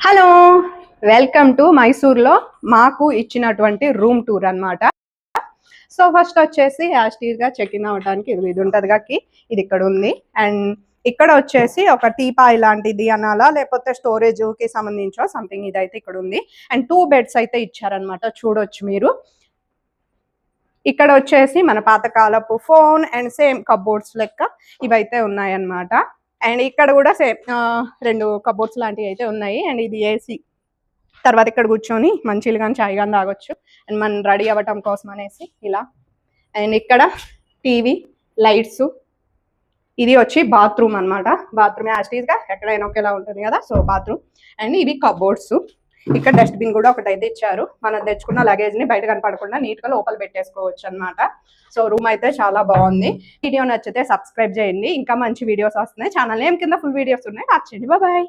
Hello, welcome to మైసూర్లో మాకు ఇచ్చినటువంటి room tour అనమాట. సో ఫస్ట్ వచ్చేసి యాస్టీర్గా చెక్ ఇన్ అవ్వడానికి ఇది ఉంటుంది కాకి ఇది ఇక్కడ ఉంది. అండ్ ఇక్కడ వచ్చేసి ఒక టీపాయ్ లాంటిది అనాలా లేకపోతే స్టోరేజ్కి సంబంధించో సంథింగ్ ఇదైతే ఇక్కడ ఉంది. అండ్ 2 బెడ్స్ అయితే ఇచ్చారనమాట, చూడొచ్చు మీరు. ఇక్కడ వచ్చేసి మన పాతకాలపు ఫోన్ అండ్ సేమ్ కబోర్డ్స్ లెక్క ఇవైతే ఉన్నాయన్నమాట. అండ్ ఇక్కడ కూడా సేమ్ 2 కబోర్డ్స్ లాంటివి అయితే ఉన్నాయి. అండ్ ఇది ఏసీ. తర్వాత ఇక్కడ కూర్చొని మంచిగా కానీ చాయ్ కానీ తాగొచ్చు. అండ్ మనం రెడీ అవ్వటం కోసం అనేసి ఇలా. అండ్ ఇక్కడ టీవీ, లైట్స్. ఇది వచ్చి బాత్రూమ్ అనమాట. బాత్రూమ్ యాస్టీస్గా ఎక్కడైనా ఒకేలా ఉంటుంది కదా, సో బాత్రూమ్. అండ్ ఇవి కబోర్డ్స్. ఇక్కడ డస్ట్బిన్ కూడా ఒకటి అయితే ఇచ్చారు. మనం తెచ్చుకున్న లగేజ్ని బయట కనపడకుండా నీట్గా లోపల పెట్టేసుకోవచ్చు అనమాట. సో రూమ్ అయితే చాలా బాగుంది. వీడియో నచ్చితే సబ్స్క్రైబ్ చేయండి, ఇంకా మంచి వీడియోస్ వస్తున్నాయి. ఛానల్ నేమ్ కింద ఫుల్ వీడియోస్ ఉన్నాయి, వాచ్ చేయండి. బాయ్.